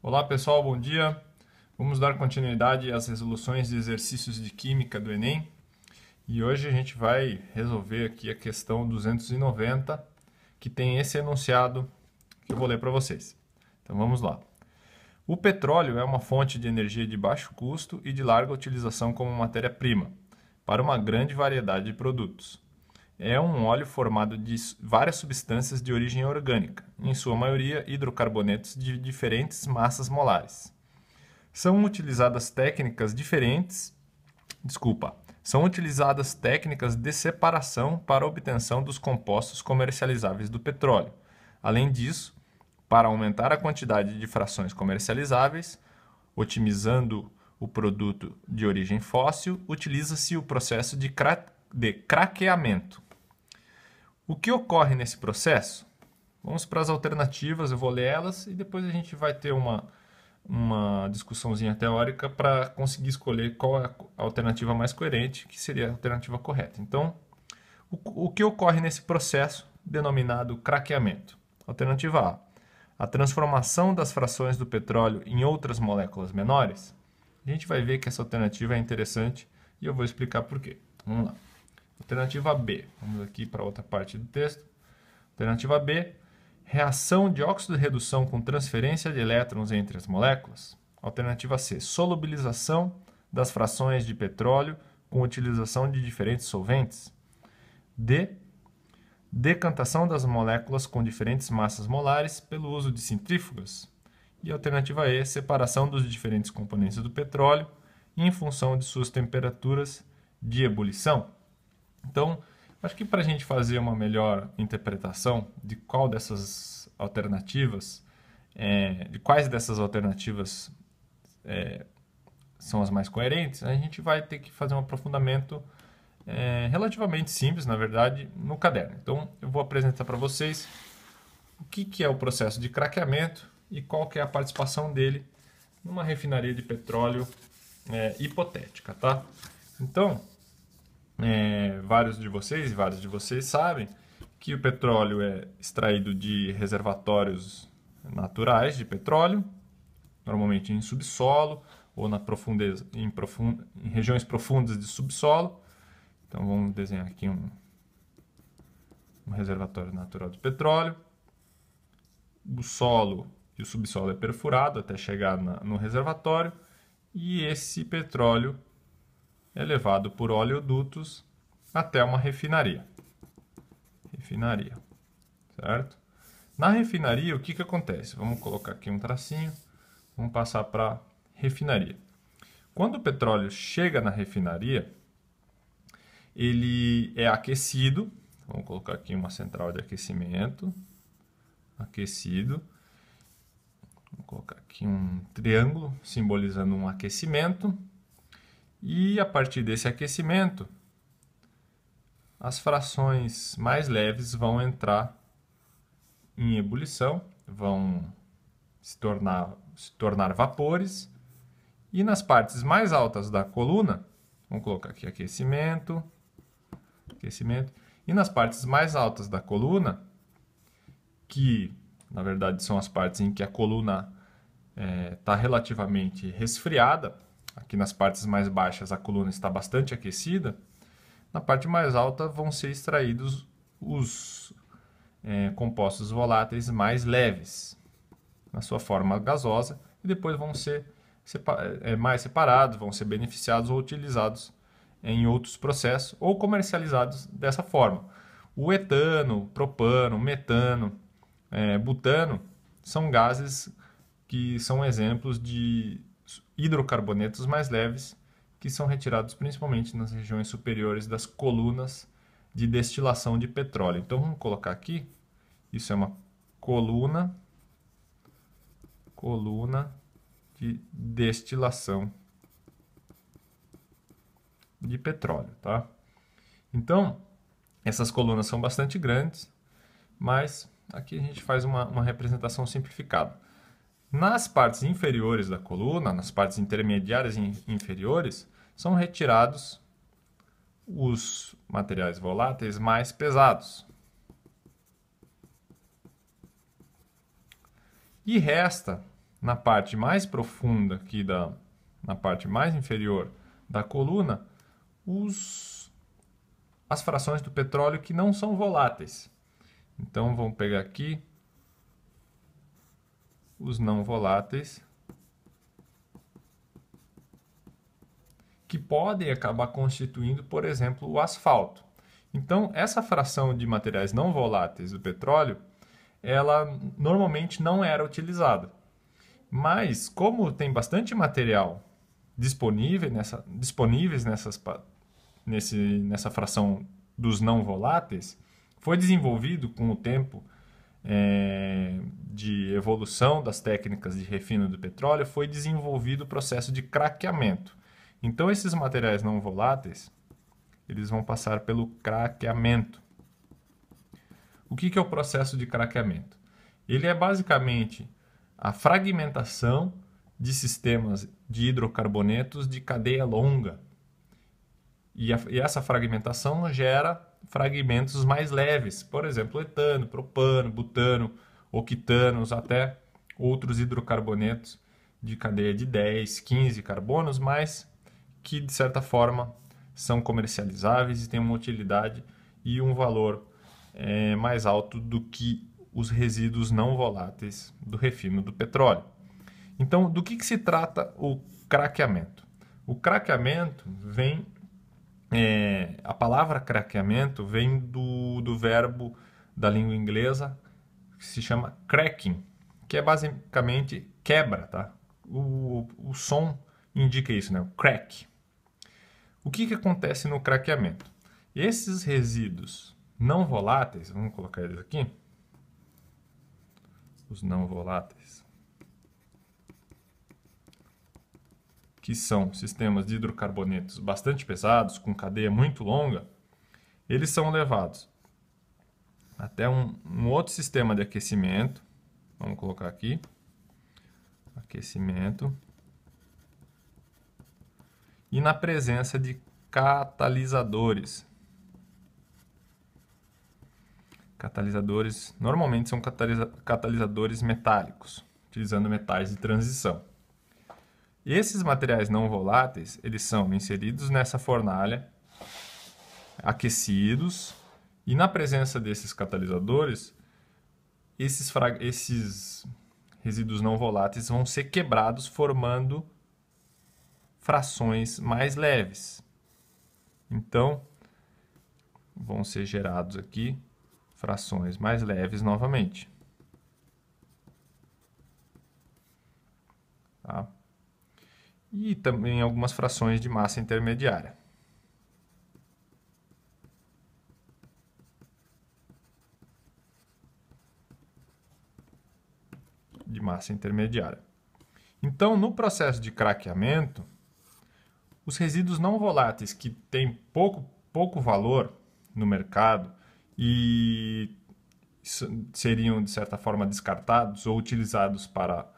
Olá pessoal, bom dia. Vamos dar continuidade às resoluções de exercícios de Química do Enem. E hoje a gente vai resolver aqui a questão 290, que tem esse enunciado que eu vou ler para vocês. Então vamos lá. O petróleo é uma fonte de energia de baixo custo e de larga utilização como matéria-prima, para uma grande variedade de produtos. É um óleo formado de várias substâncias de origem orgânica, em sua maioria hidrocarbonetos de diferentes massas molares. São utilizadas técnicas de separação para a obtenção dos compostos comercializáveis do petróleo. Além disso, para aumentar a quantidade de frações comercializáveis, otimizando o produto de origem fóssil, utiliza-se o processo de craqueamento. O que ocorre nesse processo? Vamos para as alternativas, eu vou ler elas e depois a gente vai ter uma discussãozinha teórica para conseguir escolher qual é a alternativa mais coerente, que seria a alternativa correta. Então, o que ocorre nesse processo denominado craqueamento? Alternativa A transformação das frações do petróleo em outras moléculas menores. A gente vai ver que essa alternativa é interessante e eu vou explicar por quê. Vamos lá. Alternativa B. Vamos aqui para outra parte do texto. Alternativa B. Reação de óxido de redução com transferência de elétrons entre as moléculas. Alternativa C. Solubilização das frações de petróleo com utilização de diferentes solventes. D. Decantação das moléculas com diferentes massas molares pelo uso de centrífugas. E alternativa E. Separação dos diferentes componentes do petróleo em função de suas temperaturas de ebulição. Então, acho que para a gente fazer uma melhor interpretação de qual dessas alternativas, são as mais coerentes, a gente vai ter que fazer um aprofundamento relativamente simples, na verdade, no caderno. Então, eu vou apresentar para vocês o que é o processo de craqueamento e qual que é a participação dele numa refinaria de petróleo hipotética, tá? Então, vários de vocês sabem que o petróleo é extraído de reservatórios naturais de petróleo, normalmente em subsolo ou na profundeza, em regiões profundas de subsolo. Então vamos desenhar aqui um reservatório natural de petróleo. O solo e o subsolo é perfurado até chegar no reservatório e esse petróleo é levado por oleodutos até uma refinaria. Certo? Na refinaria, o que acontece? Vamos colocar aqui um tracinho, vamos passar para a refinaria. Quando o petróleo chega na refinaria, ele é aquecido, vamos colocar aqui uma central de aquecimento, aquecido. Vamos colocar aqui um triângulo simbolizando um aquecimento. E a partir desse aquecimento, as frações mais leves vão entrar em ebulição, vão se tornar vapores. E nas partes mais altas da coluna, vamos colocar aqui aquecimento. E nas partes mais altas da coluna, que na verdade são as partes em que a coluna está relativamente resfriada, aqui nas partes mais baixas a coluna está bastante aquecida, na parte mais alta vão ser extraídos os compostos voláteis mais leves, na sua forma gasosa, e depois vão ser mais separados, vão ser beneficiados ou utilizados em outros processos, ou comercializados dessa forma. O etano, propano, metano, butano, são gases que são exemplos de hidrocarbonetos mais leves, que são retirados principalmente nas regiões superiores das colunas de destilação de petróleo. Então vamos colocar aqui, isso é uma coluna de destilação de petróleo, tá? Então, essas colunas são bastante grandes, mas aqui a gente faz uma representação simplificada. Nas partes inferiores da coluna, nas partes intermediárias e inferiores, são retirados os materiais voláteis mais pesados. E resta na parte mais profunda aqui na parte mais inferior da coluna, as frações do petróleo que não são voláteis. Então vamos pegar aqui os não voláteis, que podem acabar constituindo, por exemplo, o asfalto. Então, essa fração de materiais não voláteis do petróleo, ela normalmente não era utilizada. Mas, como tem bastante material disponíveis nessa fração dos não voláteis, foi desenvolvido com o tempo de evolução das técnicas de refino do petróleo, foi desenvolvido o processo de craqueamento. Então, esses materiais não voláteis, eles vão passar pelo craqueamento. O que é o processo de craqueamento? Ele é basicamente a fragmentação de sistemas de hidrocarbonetos de cadeia longa. E essa fragmentação gera fragmentos mais leves, por exemplo, etano, propano, butano, octanos, até outros hidrocarbonetos de cadeia de 10, 15 carbonos, mas que de certa forma são comercializáveis e têm uma utilidade e um valor mais alto do que os resíduos não voláteis do refino do petróleo. Então, do que se trata o craqueamento? O craqueamento vem... a palavra craqueamento vem do verbo da língua inglesa que se chama cracking, que é basicamente quebra, tá? O som indica isso, né? O crack. O que acontece no craqueamento? Esses resíduos não voláteis, vamos colocar eles aqui, os não voláteis, que são sistemas de hidrocarbonetos bastante pesados, com cadeia muito longa, eles são levados até um outro sistema de aquecimento. Vamos colocar aqui, aquecimento, e na presença de catalisadores. Catalisadores normalmente são catalisadores metálicos, utilizando metais de transição. Esses materiais não voláteis, eles são inseridos nessa fornalha, aquecidos, e na presença desses catalisadores, esses resíduos não voláteis vão ser quebrados, formando frações mais leves. Então, vão ser gerados aqui frações mais leves novamente. Tá? E também algumas frações de massa intermediária. Então, no processo de craqueamento, os resíduos não voláteis que têm pouco valor no mercado e seriam, de certa forma, descartados ou utilizados para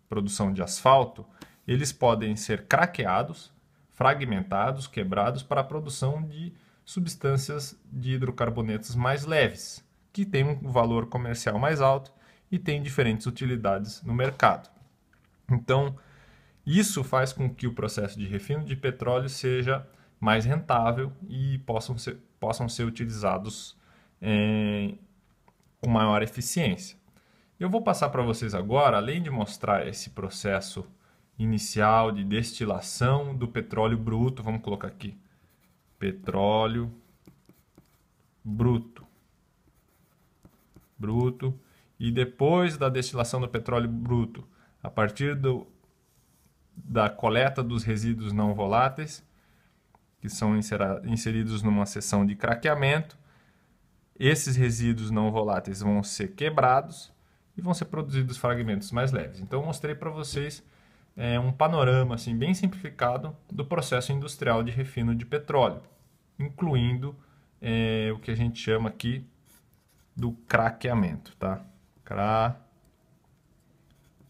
produção de asfalto, eles podem ser craqueados, fragmentados, quebrados para a produção de substâncias de hidrocarbonetos mais leves, que têm um valor comercial mais alto e têm diferentes utilidades no mercado. Então, isso faz com que o processo de refino de petróleo seja mais rentável e possam ser utilizados com maior eficiência. Eu vou passar para vocês agora, além de mostrar esse processo inicial de destilação do petróleo bruto, vamos colocar aqui, petróleo bruto, e depois da destilação do petróleo bruto, a partir da coleta dos resíduos não voláteis, que são inseridos numa seção de craqueamento, esses resíduos não voláteis vão ser quebrados e vão ser produzidos fragmentos mais leves. Então, eu mostrei para vocês um panorama assim, bem simplificado do processo industrial de refino de petróleo, incluindo o que a gente chama aqui do craqueamento. Tá?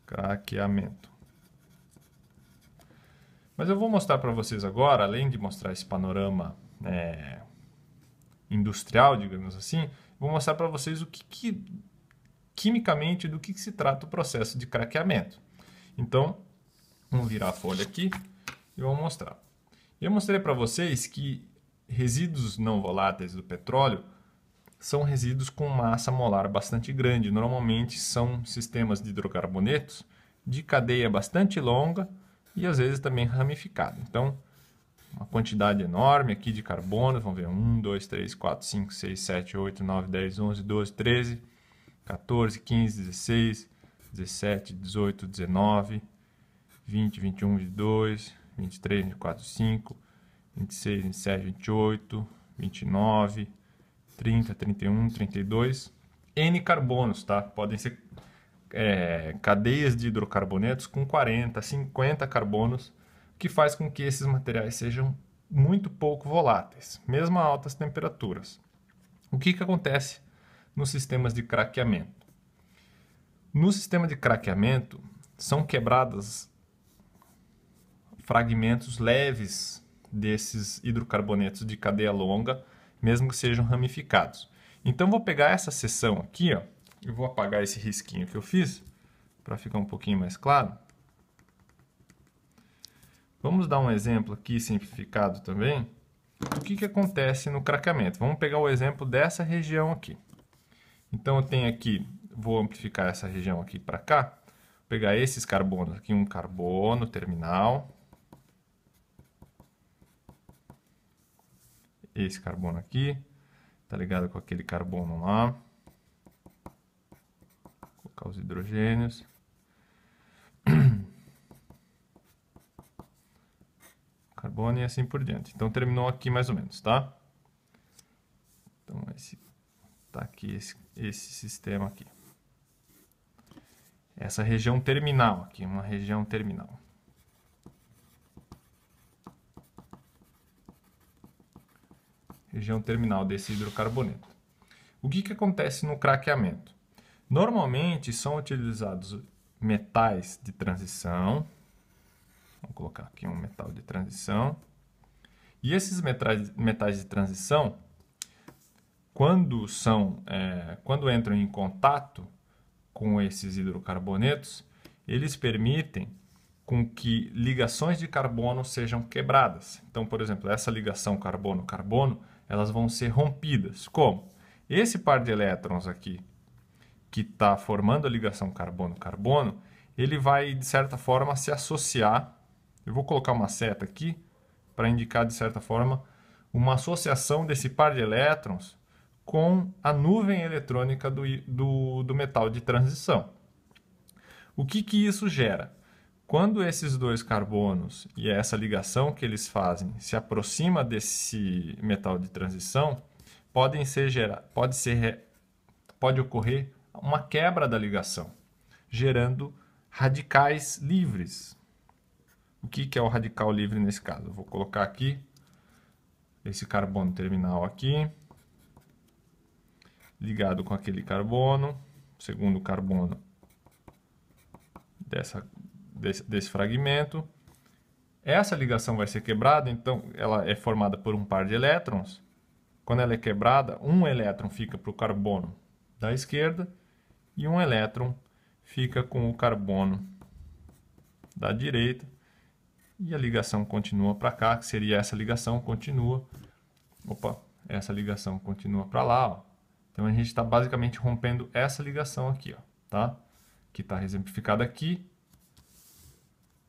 Craqueamento. Mas eu vou mostrar para vocês agora, além de mostrar esse panorama industrial, digamos assim, vou mostrar para vocês o que quimicamente do que se trata o processo de craqueamento. Então, vamos virar a folha aqui e vou mostrar. Eu mostrei para vocês que resíduos não voláteis do petróleo são resíduos com massa molar bastante grande. Normalmente são sistemas de hidrocarbonetos de cadeia bastante longa e às vezes também ramificada. Então, uma quantidade enorme aqui de carbono. Vamos ver, 1, 2, 3, 4, 5, 6, 7, 8, 9, 10, 11, 12, 13, 14, 15, 16, 17, 18, 19, 20, 21, 22, 23, 24, 25, 26, 27, 28, 29, 30, 31, 32. N carbonos, tá? Podem ser cadeias de hidrocarbonetos com 40, 50 carbonos, que faz com que esses materiais sejam muito pouco voláteis, mesmo a altas temperaturas. O que acontece nos sistemas de craqueamento? No sistema de craqueamento, são quebradas fragmentos leves desses hidrocarbonetos de cadeia longa, mesmo que sejam ramificados. Então, vou pegar essa seção aqui, ó, e vou apagar esse risquinho que eu fiz, para ficar um pouquinho mais claro. Vamos dar um exemplo aqui simplificado também do que acontece no craqueamento. Vamos pegar o exemplo dessa região aqui. Então, eu tenho aqui, vou amplificar essa região aqui para cá, vou pegar esses carbonos aqui, um carbono terminal, esse carbono aqui, tá ligado com aquele carbono lá, vou colocar os hidrogênios, carbono e assim por diante. Então terminou aqui mais ou menos, tá? Então tá aqui esse sistema aqui. Essa região terminal aqui, uma região terminal. Região terminal desse hidrocarboneto. O que acontece no craqueamento? Normalmente são utilizados metais de transição. Vamos colocar aqui um metal de transição. E esses metais de transição, quando entram em contato com esses hidrocarbonetos, eles permitem com que ligações de carbono sejam quebradas. Então, por exemplo, essa ligação carbono-carbono, elas vão ser rompidas. Como? Esse par de elétrons aqui, que está formando a ligação carbono-carbono, ele vai, de certa forma, se associar. Eu vou colocar uma seta aqui para indicar, de certa forma, uma associação desse par de elétrons com a nuvem eletrônica do metal de transição. O que isso gera? Quando esses dois carbonos e essa ligação que eles fazem se aproxima desse metal de transição, pode ocorrer uma quebra da ligação, gerando radicais livres. O que é o radical livre nesse caso? Eu vou colocar aqui esse carbono terminal aqui, ligado com aquele carbono, segundo carbono desse fragmento. Essa ligação vai ser quebrada, então ela é formada por um par de elétrons. Quando ela é quebrada, um elétron fica para o carbono da esquerda e um elétron fica com o carbono da direita. E a ligação continua para cá, que seria essa ligação continua. Essa ligação continua para lá, ó. Então a gente está basicamente rompendo essa ligação aqui, ó, tá? Que está exemplificada aqui.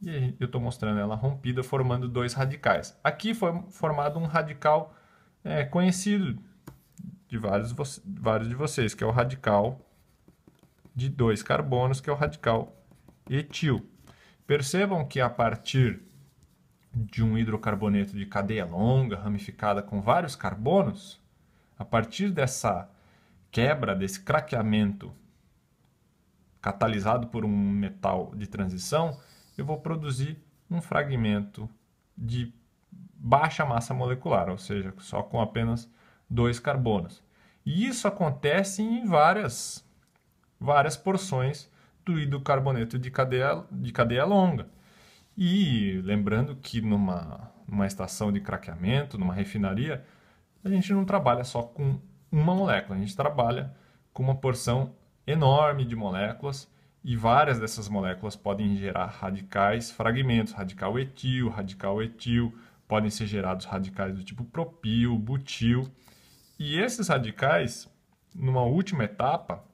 E aí eu estou mostrando ela rompida, formando dois radicais. Aqui foi formado um radical conhecido de vários de vocês, que é o radical de dois carbonos, que é o radical etil. Percebam que a partir de um hidrocarboneto de cadeia longa, ramificada com vários carbonos, a partir dessa quebra, desse craqueamento catalisado por um metal de transição, eu vou produzir um fragmento de baixa massa molecular, ou seja, só com apenas 2 carbonos. E isso acontece em várias porções do hidrocarboneto de cadeia longa. E lembrando que numa estação de craqueamento, numa refinaria, a gente não trabalha só com uma molécula, a gente trabalha com uma porção enorme de moléculas e várias dessas moléculas podem gerar radicais, fragmentos, radical etil, podem ser gerados radicais do tipo propil, butil, e esses radicais, numa última etapa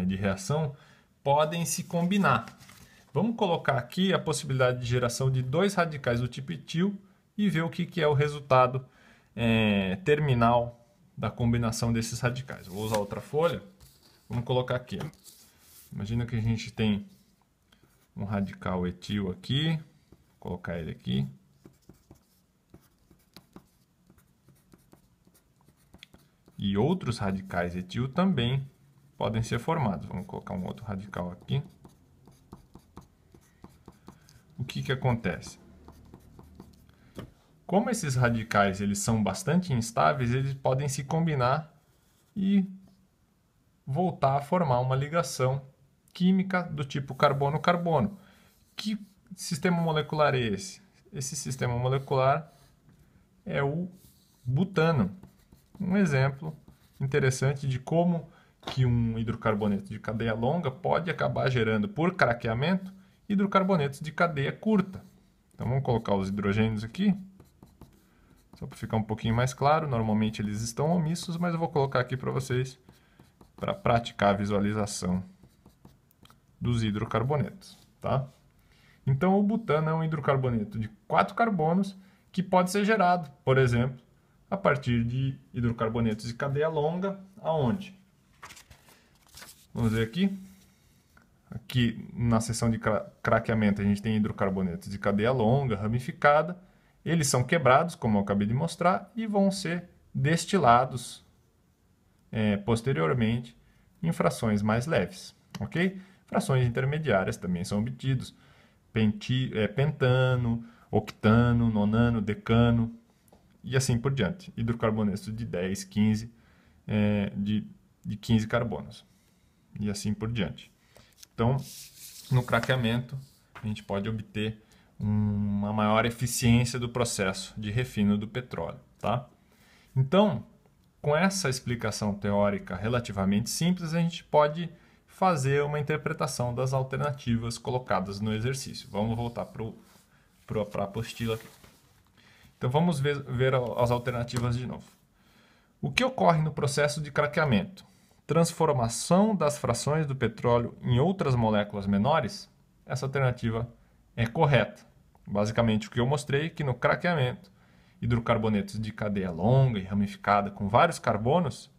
de reação, podem se combinar. Vamos colocar aqui a possibilidade de geração de dois radicais do tipo etil e ver o que é o resultado terminal da combinação desses radicais. Vou usar outra folha. Vamos colocar aqui. Imagina que a gente tem um radical etil aqui. Vou colocar ele aqui. E outros radicais etil também podem ser formados. Vamos colocar um outro radical aqui. O que acontece? Como esses radicais eles são bastante instáveis, eles podem se combinar e voltar a formar uma ligação química do tipo carbono-carbono. Que sistema molecular é esse? Esse sistema molecular é o butano. Um exemplo interessante de como que um hidrocarboneto de cadeia longa pode acabar gerando, por craqueamento, hidrocarbonetos de cadeia curta. Então vamos colocar os hidrogênios aqui, só para ficar um pouquinho mais claro. Normalmente eles estão omissos, mas eu vou colocar aqui para vocês, para praticar a visualização dos hidrocarbonetos, tá? Então o butano é um hidrocarboneto de 4 carbonos que pode ser gerado, por exemplo, a partir de hidrocarbonetos de cadeia longa, aonde? Vamos ver aqui. Aqui na seção de craqueamento a gente tem hidrocarbonetos de cadeia longa, ramificada. Eles são quebrados, como eu acabei de mostrar, e vão ser destilados posteriormente em frações mais leves, ok? Frações intermediárias também são obtidos. Pentano, octano, nonano, decano e assim por diante. Hidrocarbonetos de 10, 15, de 15 carbonos e assim por diante. Então, no craqueamento, a gente pode obter uma maior eficiência do processo de refino do petróleo, tá? Então, com essa explicação teórica relativamente simples, a gente pode fazer uma interpretação das alternativas colocadas no exercício. Vamos voltar para a apostila aqui. Então, vamos ver as alternativas de novo. O que ocorre no processo de craqueamento? Transformação das frações do petróleo em outras moléculas menores? Essa alternativa é correta. Basicamente, o que eu mostrei é que no craqueamento, hidrocarbonetos de cadeia longa e ramificada com vários carbonos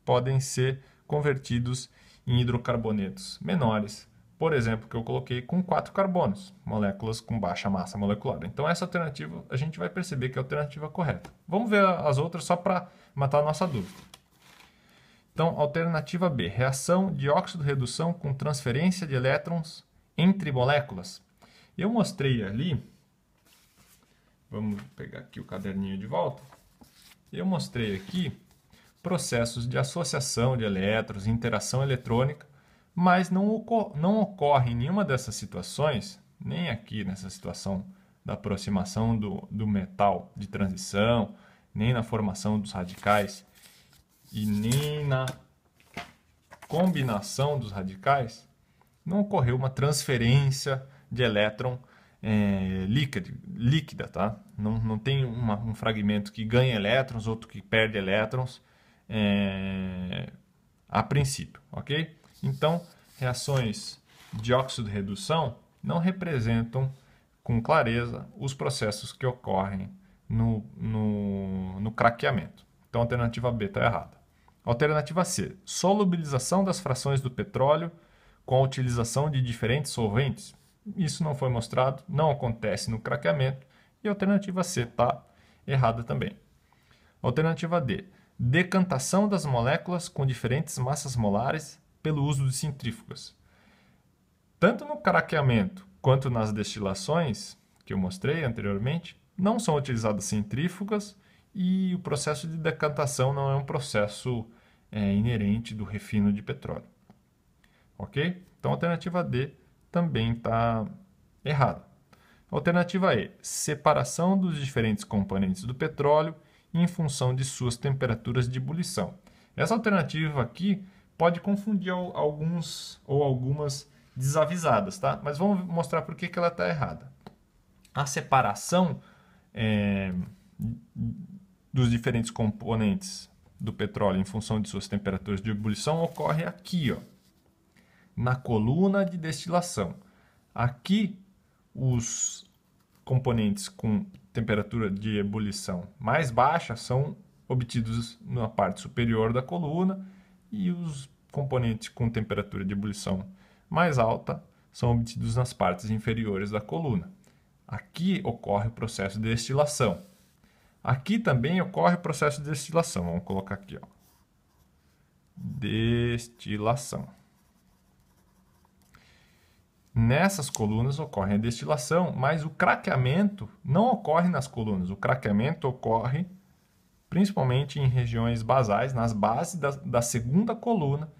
podem ser convertidos em hidrocarbonetos menores, por exemplo, que eu coloquei com 4 carbonos, moléculas com baixa massa molecular. Então essa alternativa a gente vai perceber que é a alternativa correta. Vamos ver as outras só para matar a nossa dúvida. Então, alternativa B, reação de óxido-redução com transferência de elétrons entre moléculas. Eu mostrei ali, vamos pegar aqui o caderninho de volta, eu mostrei aqui processos de associação de elétrons, interação eletrônica, mas não ocorre em nenhuma dessas situações, nem aqui nessa situação da aproximação do metal de transição, nem na formação dos radicais e nem na combinação dos radicais, não ocorreu uma transferência de elétron líquida, tá? Não tem um fragmento que ganha elétrons, outro que perde elétrons a princípio, ok? Então, reações de óxido-redução não representam com clareza os processos que ocorrem no craqueamento. Então, a alternativa B está errada. Alternativa C, solubilização das frações do petróleo com a utilização de diferentes solventes. Isso não foi mostrado, não acontece no craqueamento. E a alternativa C está errada também. Alternativa D, decantação das moléculas com diferentes massas molares pelo uso de centrífugas. Tanto no craqueamento quanto nas destilações, que eu mostrei anteriormente, não são utilizadas centrífugas e o processo de decantação não é um processo inerente do refino de petróleo. Ok? Então, a alternativa D também está errada. Alternativa E, separação dos diferentes componentes do petróleo em função de suas temperaturas de ebulição. Essa alternativa aqui pode confundir alguns ou algumas desavisadas, tá? Mas vamos mostrar por que ela está errada. A separação dos diferentes componentes do petróleo em função de suas temperaturas de ebulição ocorre aqui, ó, na coluna de destilação. Aqui, os componentes com temperatura de ebulição mais baixa são obtidos na parte superior da coluna e os componentes com temperatura de ebulição mais alta são obtidos nas partes inferiores da coluna. Aqui ocorre o processo de destilação. Aqui também ocorre o processo de destilação. Vamos colocar aqui, ó. Destilação. Nessas colunas ocorre a destilação, mas o craqueamento não ocorre nas colunas. O craqueamento ocorre principalmente em regiões basais, nas bases da segunda coluna,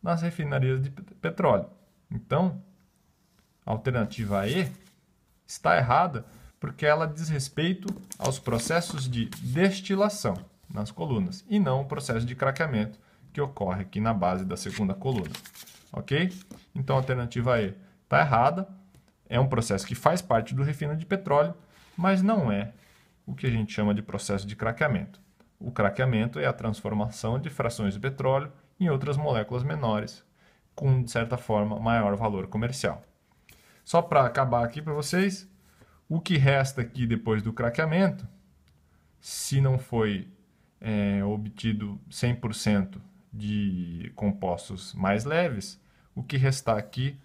nas refinarias de petróleo. Então, a alternativa E está errada porque ela diz respeito aos processos de destilação nas colunas e não o processo de craqueamento que ocorre aqui na base da segunda coluna. Ok? Então, a alternativa E está errada. É um processo que faz parte do refino de petróleo, mas não é o que a gente chama de processo de craqueamento. O craqueamento é a transformação de frações de petróleo em outras moléculas menores, com, de certa forma, maior valor comercial. Só para acabar aqui para vocês, o que resta aqui depois do craqueamento, se não foi obtido 100% de compostos mais leves, o que restar aqui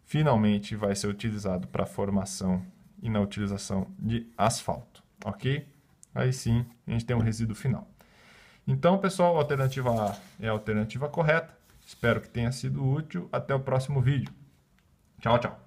finalmente vai ser utilizado para a formação e na utilização de asfalto, ok? Aí sim a gente tem um resíduo final. Então, pessoal, a alternativa A é a alternativa correta. Espero que tenha sido útil. Até o próximo vídeo. Tchau, tchau.